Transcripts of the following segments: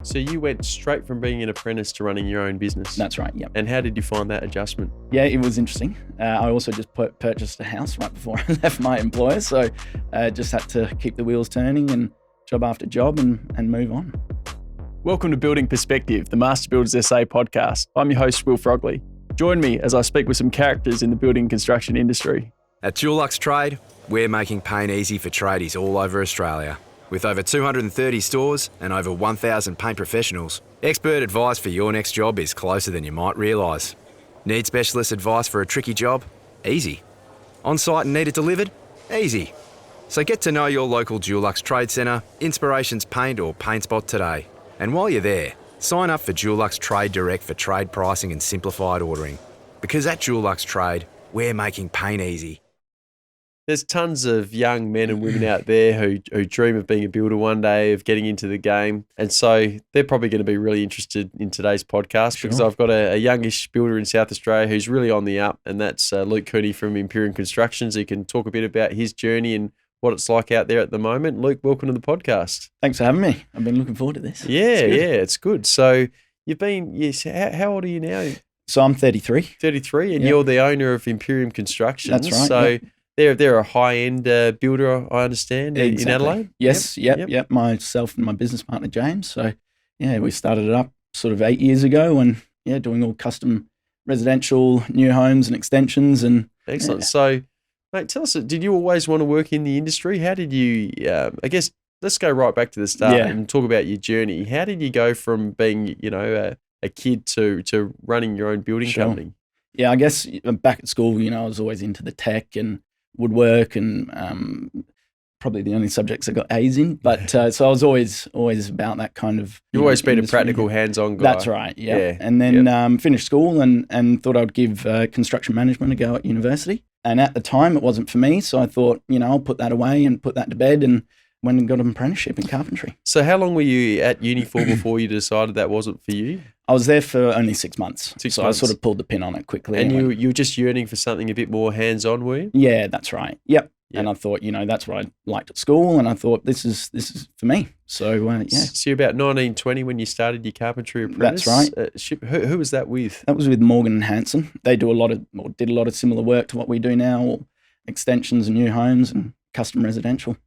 So you went straight from being an apprentice to running your own business. That's right, yep. And how did you find that adjustment? Yeah, it was interesting. I also just purchased a house right before I left my employer, so just had to keep the wheels turning and job after job and move on. Welcome to Building Perspective, the Master Builders SA podcast. I'm your host, Will Frogley. Join me as I speak with some characters in the building and construction industry. At Dulux Trade, we're making paint easy for tradies all over Australia. With over 230 stores and over 1,000 paint professionals, expert advice for your next job is closer than you might realise. Need specialist advice for a tricky job? Easy. On-site and need it delivered? Easy. So get to know your local Dulux Trade Centre, Inspirations Paint or Paint Spot today. And while you're there, sign up for Dulux Trade Direct for trade pricing and simplified ordering. Because at Dulux Trade, we're making paint easy. There's tons of young men and women out there who dream of being a builder one day, of getting into the game. And so they're probably going to be really interested in today's podcast because I've got a youngish builder in South Australia who's really on the up, and that's Luke Cooney from Imperium Constructions. He can talk a bit about his journey and what it's like out there at the moment. Luke, welcome to the podcast. Thanks for having me. I've been looking forward to this. Yeah, it's good. So you've been, how old are you now? So I'm 33. 33, and you're the owner of Imperium Constructions. That's right. So yep. They're a high-end builder, I understand, in Adelaide? Yes, yep. Myself and my business partner, James. So, we started it up sort of 8 years ago and, doing all custom residential, new homes and extensions. And excellent. So, mate, tell us, did you always want to work in the industry? How did you, I guess, let's go right back to the start and talk about your journey. How did you go from being, a kid to running your own building company? Yeah, I guess back at school, I was always into the tech and woodwork and probably the only subjects I got A's in. But so I was always about that kind of. You've always been a practical, hands-on guy. That's right. Yeah. And then finished school and thought I'd give construction management a go at university. And at the time, it wasn't for me, so I thought, I'll put that away and put that to bed, and went and got an apprenticeship in carpentry. So how long were you at uni for before you decided that wasn't for you? I was there for only 6 months. 6 months. I sort of pulled the pin on it quickly. And you were just yearning for something a bit more hands-on, were you? Yeah, that's right. Yep. And I thought, that's what I liked at school, and I thought this is for me. So So you're about 19, 20 when you started your carpentry apprentice. That's right. Who was that with? That was with Morgan & Hanson. They did a lot of similar work to what we do now, extensions and new homes and custom residential.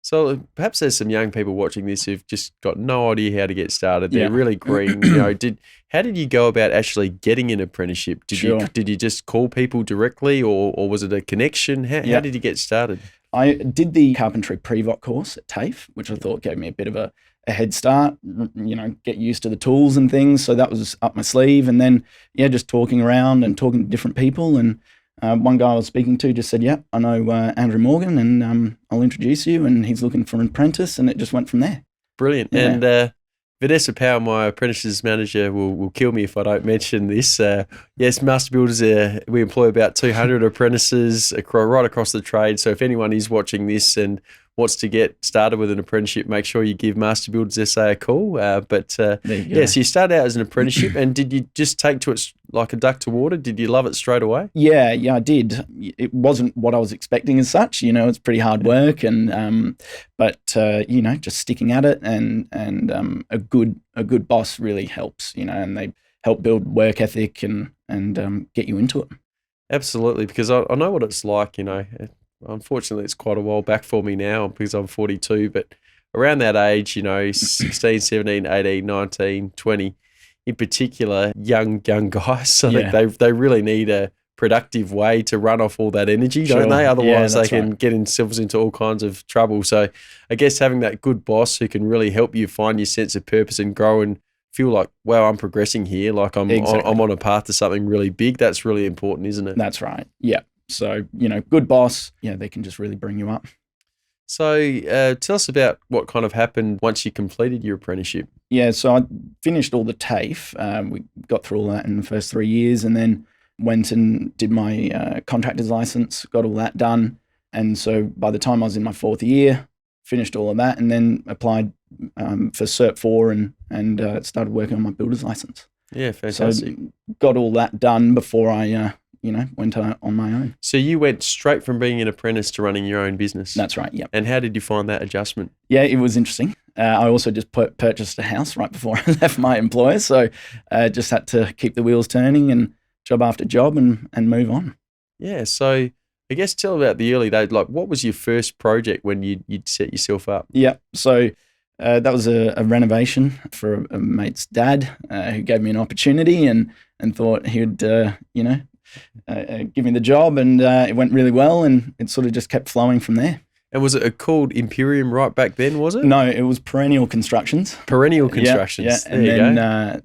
So perhaps there's some young people watching this who've just got no idea how to get started. They're really green. How did you go about actually getting an apprenticeship? Did you just call people directly, or was it a connection? How did you get started? I did the carpentry pre-voc course at TAFE, which I thought gave me a bit of a head start, get used to the tools and things. So that was up my sleeve. And then, just talking around and talking to different people. And one guy I was speaking to just said, I know Andrew Morgan, and I'll introduce you, and he's looking for an apprentice, and it just went from there. Brilliant. Yeah. And Vanessa Power, my apprentices manager, will kill me if I don't mention this. Yes, Master Builders, we employ about 200 apprentices right across the trade. So if anyone is watching this and wants to get started with an apprenticeship, make sure you give Master Builders SA a call. So you started out as an apprenticeship, and did you just take to it like a duck to water? Did you love it straight away? Yeah, I did. It wasn't what I was expecting as such. It's pretty hard work, and just sticking at it, and a good boss really helps. And they help build work ethic and get you into it. Absolutely, because I know what it's like. Unfortunately, it's quite a while back for me now because I'm 42, but around that age, 16, 17, 18, 19, 20, in particular, young guys, I think they really need a productive way to run off all that energy, don't they? Otherwise, they can get themselves into all kinds of trouble. So I guess having that good boss who can really help you find your sense of purpose and grow and feel like, wow, I'm progressing here, like I'm on a path to something really big, that's really important, isn't it? That's right, yeah. So, good boss, they can just really bring you up. So tell us about what kind of happened once you completed your apprenticeship. Yeah, so I finished all the TAFE. We got through all that in the first 3 years, and then went and did my contractor's license, got all that done. And so by the time I was in my 4th year, finished all of that, and then applied for Cert 4 and started working on my builder's license. Yeah, fantastic. So got all that done before I went on my own. So you went straight from being an apprentice to running your own business. That's right, yeah. And how did you find that adjustment? Yeah, it was interesting. I also just purchased a house right before I left my employer, so just had to keep the wheels turning and job after job and move on. Yeah, so I guess tell about the early days. Like, what was your first project when you'd set yourself up? Yeah, so that was a renovation for a mate's dad who gave me an opportunity and thought he would, give me the job, and it went really well, and it sort of just kept flowing from there. And was it called Imperium right back then, was it? No, it was Perennial Constructions. Perennial Constructions. Yeah. There And you then go.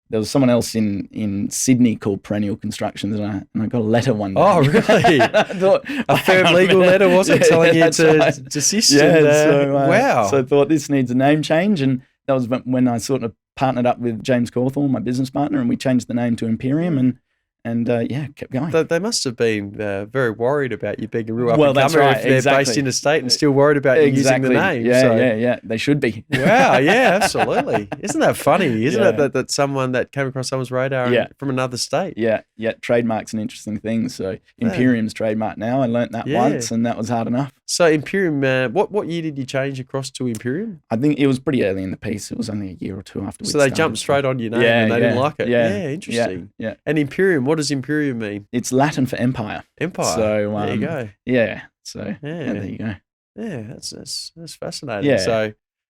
there was someone else in Sydney called Perennial Constructions, and I got a letter one day. Oh, really? I thought, A firm legal letter, was it, telling you to desist? Yeah, and, wow. So I thought this needs a name change, and that was when I sort of partnered up with James Cawthorne, my business partner, and we changed the name to Imperium, and kept going. They must have been very worried about you being a real Well, that's up-and-comer right, if they're exactly. based in a state and still worried about you using the name. Yeah, so. yeah. They should be. Wow, yeah, absolutely. Isn't that funny? Isn't Yeah. it that someone that came across someone's radar Yeah. from another state? Yeah. Trademark's an interesting thing. So Imperium's trademark now. I learnt that Yeah. once, and that was hard enough. So Imperium, what year did you change across to Imperium? I think it was pretty early in the piece. It was only a year or two after we So they jumped straight on your name and they didn't like it. Yeah, interesting. Yeah. And Imperium, what does Imperium mean? It's Latin for empire. Empire. So there you go. Yeah. So Yeah. there you go. Yeah, that's fascinating.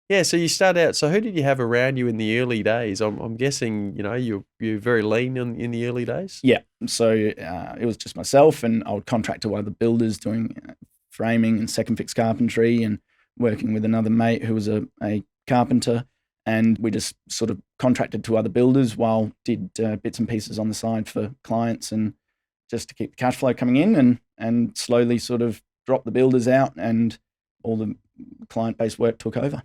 Yeah. So you start out. So who did you have around you in the early days? I'm guessing you're very lean in the early days. Yeah. So it was just myself, and I would contract to other builders doing framing and second fix carpentry, and working with another mate who was a carpenter. And we just sort of contracted to other builders while did bits and pieces on the side for clients, and just to keep the cash flow coming in, and slowly sort of drop the builders out, and all the client-based work took over.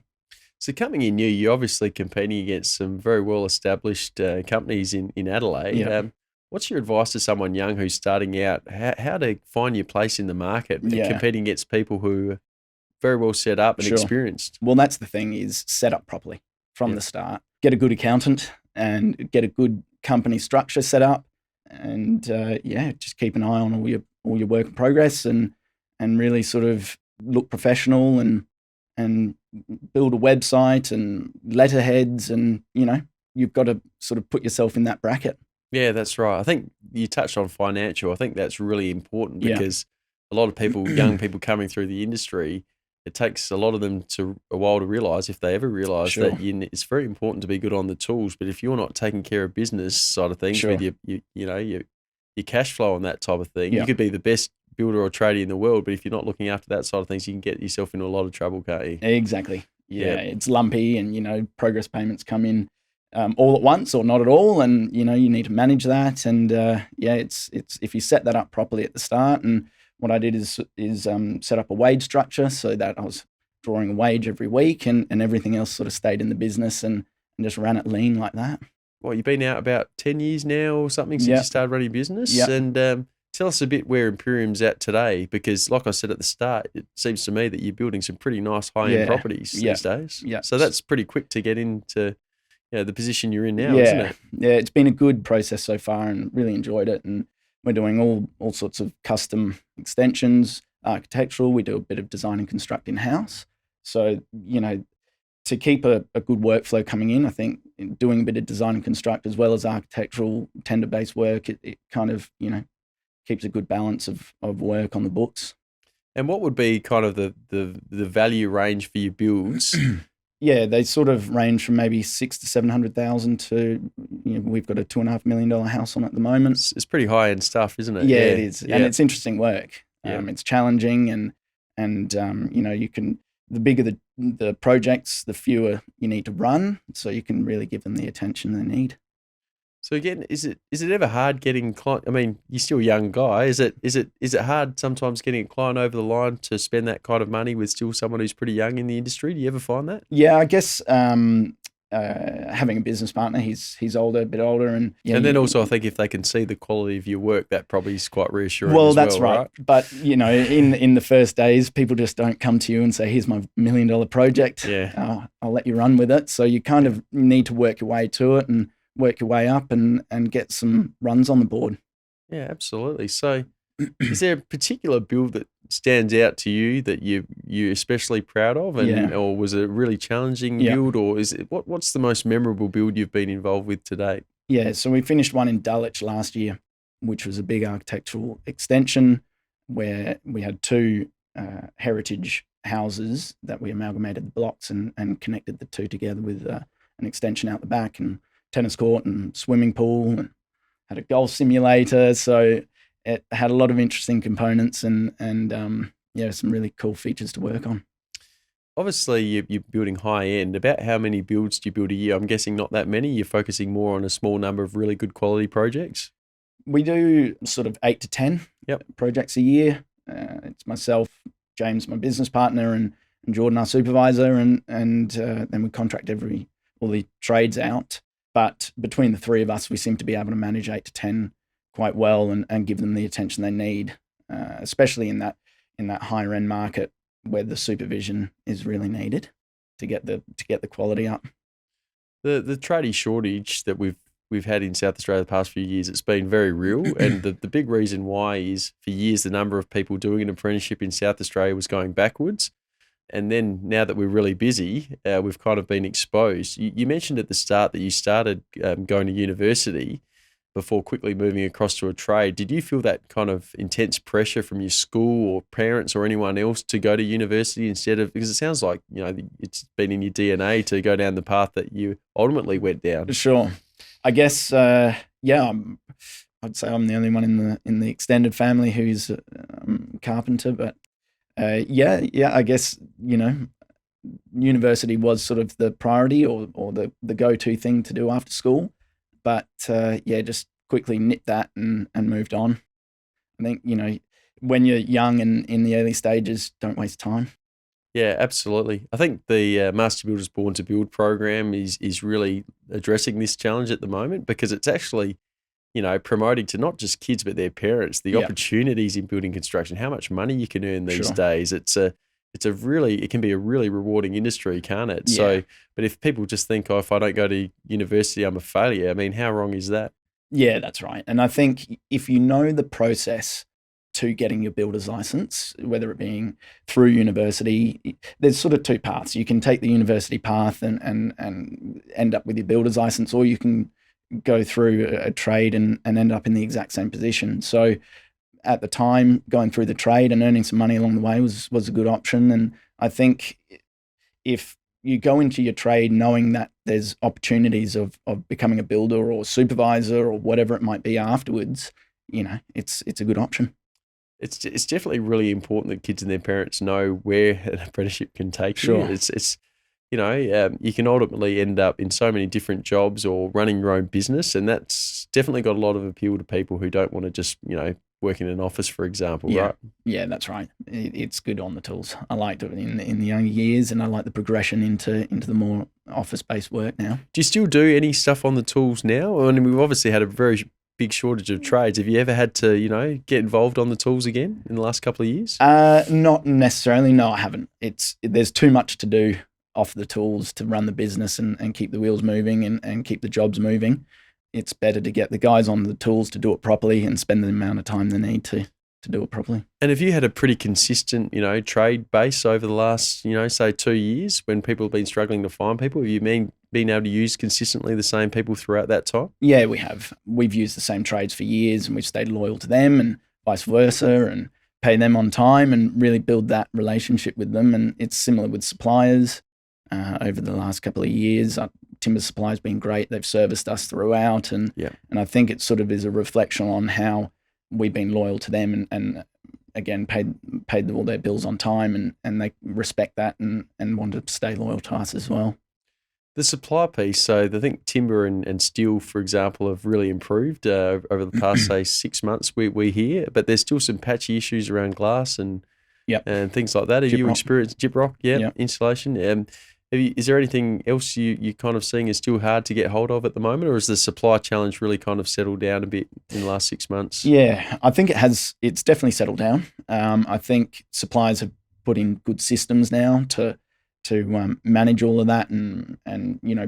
So coming in new, you're obviously competing against some very well-established companies in Adelaide. Yeah. What's your advice to someone young who's starting out? How to find your place in the market, competing against people who are very well set up and Sure. experienced? Well, that's the thing, is set up properly from the start. Get a good accountant and get a good company structure set up, and just keep an eye on all your work in progress, and really sort of look professional, and build a website and letterheads, and you've got to sort of put yourself in that bracket. Yeah, that's right. I think you touched on financial. I think that's really important Yeah. because a lot of people, young people coming through the industry, it takes a lot of them a while to realise, if they ever realise, Sure. that it's very important to be good on the tools. But if you're not taking care of business side of things, Sure. with your cash flow and that type of thing, Yeah. you could be the best builder or tradie in the world, but if you're not looking after that side of things, you can get yourself into a lot of trouble, can't you? Exactly. Yeah, Yeah. it's lumpy, and progress payments come in all at once or not at all, and you need to manage that. And it's if you set that up properly at the start. And what I did is set up a wage structure so that I was drawing a wage every week, and everything else sort of stayed in the business, and just ran it lean like that. Well, you've been out about 10 years now or something since Yeah. you started running your business. Yeah. And tell us a bit where Imperium's at today, because like I said at the start, it seems to me that you're building some pretty nice high-end Yeah. properties Yeah. these days. Yeah. So that's pretty quick to get into the position you're in now, yeah, isn't it? Yeah, it's been a good process so far, and really enjoyed it. And we're doing all sorts of custom extensions, architectural. We do a bit of design and construct in-house. So, to keep a good workflow coming in, I think doing a bit of design and construct as well as architectural tender-based work, it kind of, keeps a good balance of work on the books. And what would be kind of the value range for your builds? Yeah, they sort of range from maybe 600,000 to 700,000 to, we've got a $2.5 million house on at the moment. It's pretty high-end stuff, isn't it? Yeah, it is. Yeah. And it's interesting work. Yeah. It's challenging, and you can, the bigger the projects, the fewer you need to run, so you can really give them the attention they need. So again, is it ever hard getting client? I mean, you're still a young guy. Is it hard sometimes getting a client over the line to spend that kind of money with still someone who's pretty young in the industry? Do you ever find that? Yeah, I guess having a business partner, he's older, a bit older, and And then also, I think if they can see the quality of your work, that probably is quite reassuring. Well, as that's right. But in the first days, people just don't come to you and say, "Here's my $1 million project. Yeah. I'll let you run with it." So you kind of need to work your way to it, and work your way up, and get some runs on the board. Yeah, absolutely. So Is there a particular build that stands out to you that you're especially proud of, or was it a really challenging build, or is it what's the most memorable build you've been involved with to date? Yeah, so we finished one in Dulwich last year, which was a big architectural extension where we had two heritage houses that we amalgamated the blocks and connected the two together with an extension out the back and tennis court and swimming pool, and had a golf simulator. So it had a lot of interesting components and some really cool features to work on. Obviously, you're building high end. About how many builds do you build a year? I'm guessing not that many. You're focusing more on a small number of really good quality projects. We do sort of 8 to 10 projects a year. It's myself, James, my business partner, and Jordan, our supervisor, and then we contract all the trades out. But between the three of us, we seem to be able to manage 8 to 10 quite well and give them the attention they need, especially in that higher end market where the supervision is really needed to get the quality up. The tradie shortage that we've had in South Australia the past few years, it's been very real. And the big reason why is for years the number of people doing an apprenticeship in South Australia was going backwards. And then now that we're really busy, we've kind of been exposed. You mentioned at the start that you started going to university before quickly moving across to a trade. Did you feel that kind of intense pressure from your school or parents or anyone else to go to university instead of, because it sounds like, it's been in your DNA to go down the path that you ultimately went down? Sure. I guess, I'd say I'm the only one in the extended family who's a carpenter, but I guess, university was sort of the priority or the go-to thing to do after school. But just quickly nipped that and moved on. I think, when you're young and in the early stages, don't waste time. Yeah, absolutely. I think the Master Builders Born to Build program is really addressing this challenge at the moment, because it's actually, promoting to not just kids but their parents the opportunities in building construction, how much money you can earn these days. It can be a really rewarding industry, can't it? Yeah. So, but if people just think, if I don't go to university, I'm a failure. I mean, how wrong is that? Yeah, that's right. And I think if you know the process to getting your builder's license, whether it being through university, there's sort of two paths. You can take the university path and end up with your builder's license, or you can go through a trade and end up in the exact same position. So at the time, going through the trade and earning some money along the way was a good option. And I think if you go into your trade knowing that there's opportunities of becoming a builder or supervisor or whatever it might be afterwards, it's a good option. It's definitely really important that kids and their parents know where an apprenticeship can take you. It's you can ultimately end up in so many different jobs or running your own business, and that's definitely got a lot of appeal to people who don't want to just work in an office, for example, right? Yeah, that's right. It's good on the tools. I liked it in the younger years, and I like the progression into the more office-based work now. Do you still do any stuff on the tools now? I mean, we've obviously had a very big shortage of trades. Have you ever had to, get involved on the tools again in the last couple of years? Not necessarily. No, I haven't. There's too much to do off the tools to run the business and keep the wheels moving and keep the jobs moving. It's better to get the guys on the tools to do it properly and spend the amount of time they need to do it properly. And have you had a pretty consistent, trade base over the last, say 2 years when people have been struggling to find people? Have you been able to use consistently the same people throughout that time? Yeah, we have. We've used the same trades for years, and we've stayed loyal to them and vice versa, and pay them on time and really build that relationship with them. And it's similar with suppliers. Over the last couple of years, our timber supply has been great. They've serviced us throughout, and I think it sort of is a reflection on how we've been loyal to them and again paid all their bills on time, and they respect that and want to stay loyal to us as well. The supply piece, so I think timber and steel, for example, have really improved over the past, say, 6 months, we hear, but there's still some patchy issues around glass and things like that. Have you experienced gyprock? Insulation? Is there anything else you kind of seeing is still hard to get hold of at the moment, or has the supply challenge really kind of settled down a bit in the last 6 months? Yeah, I think it has. It's definitely settled down. I think suppliers have put in good systems now to manage all of that and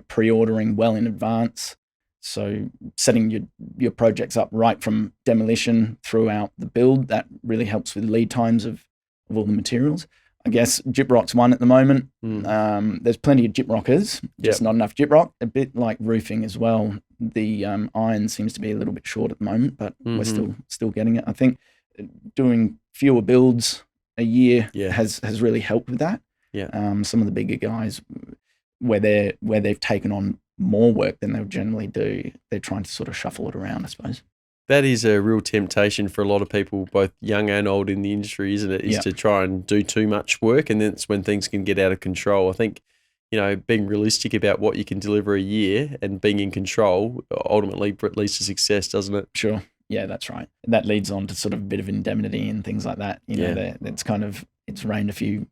pre-ordering well in advance. So setting your projects up right from demolition throughout the build, that really helps with lead times of all the materials. I guess gyprock's one at the moment. There's plenty of gyprockers, just not enough gyprock. A bit like roofing as well. The iron seems to be a little bit short at the moment, but we're still getting it. I think doing fewer builds a year has really helped with that. Some of the bigger guys, where they've taken on more work than they would generally do, they're trying to sort of shuffle it around, I suppose. That is a real temptation for a lot of people, both young and old in the industry, isn't it? Is to try and do too much work, and then it's when things can get out of control. I think, being realistic about what you can deliver a year and being in control ultimately leads to success, doesn't it? Sure. Yeah, that's right. That leads on to sort of a bit of indemnity and things like that. It's reined a few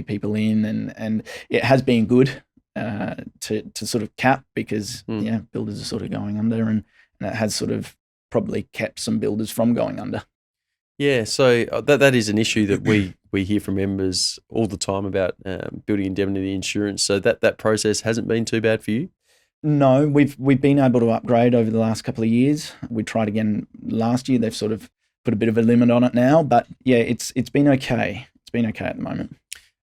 people in, and it has been good to sort of cap, because builders are sort of going under, and it has sort of probably kept some builders from going under. Yeah, so that is an issue that we hear from members all the time about building indemnity insurance. So that process hasn't been too bad for you? No, we've been able to upgrade over the last couple of years. We tried again last year. They've sort of put a bit of a limit on it now, but yeah, it's been okay. It's been okay at the moment.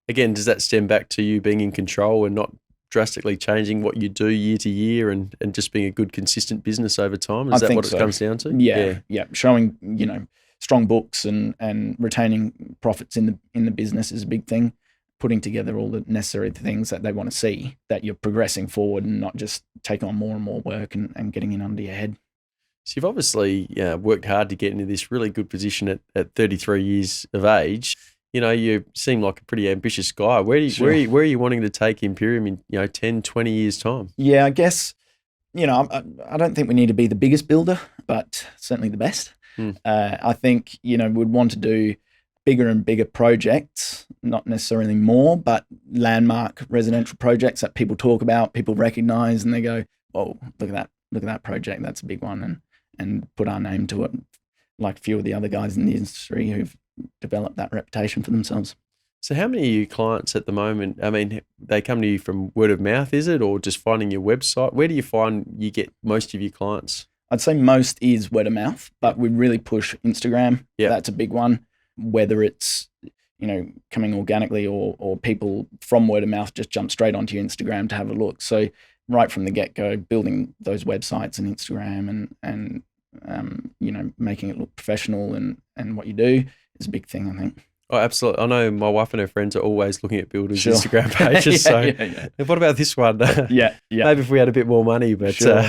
Again, does that stem back to you being in control and not drastically changing what you do year to year, and just being a good, consistent business over time? Is that what it comes down to? Yeah. Showing, strong books and retaining profits in the business is a big thing. Putting together all the necessary things that they want to see, that you're progressing forward and not just take on more and more work and getting in under your head. So you've obviously worked hard to get into this really good position at 33 years of age. You seem like a pretty ambitious guy. Where are you wanting to take Imperium in 10, 20 years' time? Yeah, I guess, I don't think we need to be the biggest builder, but certainly the best. I think, we'd want to do bigger and bigger projects, not necessarily more, but landmark residential projects that people talk about, people recognize, and they go, "Oh, look at that project, that's a big one," and put our name to it, like a few of the other guys in the industry who've developed that reputation for themselves. So how many of your clients at the moment, I mean, they come to you from word of mouth, is it, or just finding your website? Where do you find you get most of your clients? I'd say most is word of mouth, but we really push Instagram. Yeah, that's a big one. Whether it's, coming organically or people from word of mouth just jump straight onto your Instagram to have a look. So right from the get-go, building those websites and Instagram and making it look professional and what you do is a big thing, I think. Oh, absolutely. I know my wife and her friends are always looking at builders' Instagram pages. What about this one? Yeah. Maybe if we had a bit more money, but Sure.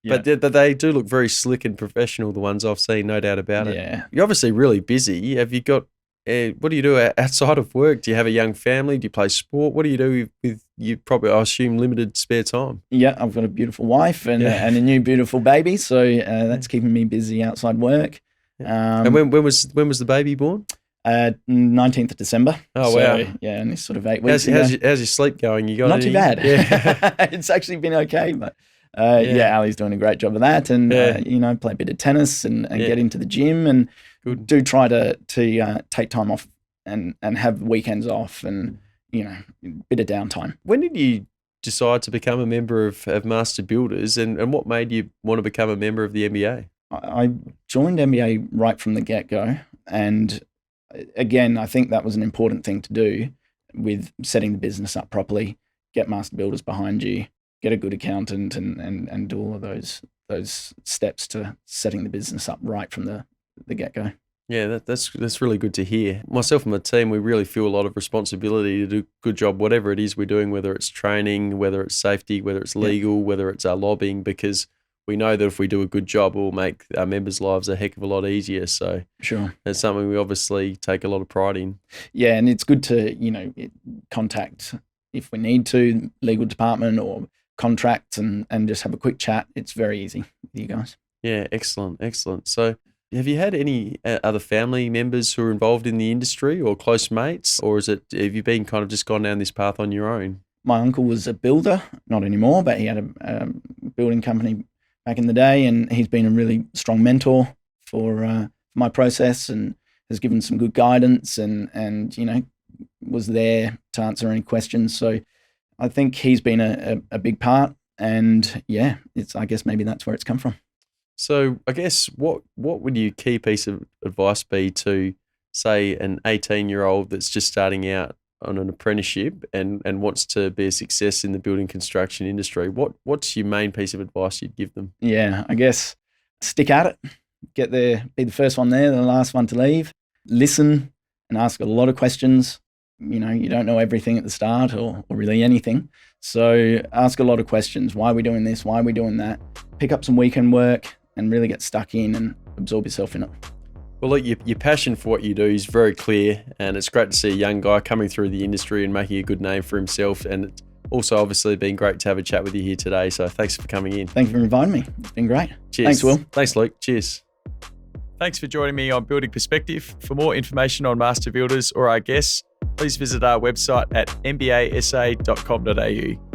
But they do look very slick and professional, the ones I've seen, no doubt about it. Yeah. You're obviously really busy. Have you got, what do you do outside of work? Do you have a young family? Do you play sport? What do you do with you probably, I assume, limited spare time? Yeah, I've got a beautiful wife and a new beautiful baby. So that's keeping me busy outside work. And when was the baby born? 19th of December. Oh, wow. Yeah, and it's sort of 8 weeks. How's your sleep going? You got Not too bad. Yeah. It's actually been okay, but Ali's doing a great job of that, and play a bit of tennis and get into the gym, and do try to take time off and have weekends off, and bit of downtime. When did you decide to become a member of Master Builders, and what made you want to become a member of the MBA? I joined MBA right from the get-go, and again, I think that was an important thing to do with setting the business up properly, get Master Builders behind you, get a good accountant, and do all of those steps to setting the business up right from the get-go. Yeah, that's really good to hear. Myself and my team, we really feel a lot of responsibility to do a good job, whatever it is we're doing, whether it's training, whether it's safety, whether it's legal, whether it's our lobbying, because we know that if we do a good job, it will make our members' lives a heck of a lot easier. So sure, it's something we obviously take a lot of pride in. Yeah, and it's good to contact, if we need to, legal department or contracts and just have a quick chat. It's very easy with you guys. Yeah, excellent. So have you had any other family members who are involved in the industry or close mates, or have you been kind of just gone down this path on your own? My uncle was a builder, not anymore, but he had a building company back in the day, and he's been a really strong mentor for my process and has given some good guidance and was there to answer any questions. So I think he's been a big part And yeah, I guess maybe that's where it's come from. So I guess what would your key piece of advice be to, say, an 18-year-old that's just starting out on an apprenticeship and wants to be a success in the building construction industry? What's your main piece of advice you'd give them? Yeah, I guess stick at it. Get there, be the first one there, the last one to leave. Listen and ask a lot of questions. You know, you don't know everything at the start or really anything. So ask a lot of questions. Why are we doing this? Why are we doing that? Pick up some weekend work and really get stuck in and absorb yourself in it. Well, look, your passion for what you do is very clear, and it's great to see a young guy coming through the industry and making a good name for himself. And it's also obviously been great to have a chat with you here today. So thanks for coming in. Thank you for inviting me. It's been great. Cheers. Thanks, Will. Thanks, Luke. Cheers. Thanks for joining me on Building Perspective. For more information on Master Builders or our guests, please visit our website at mbasa.com.au.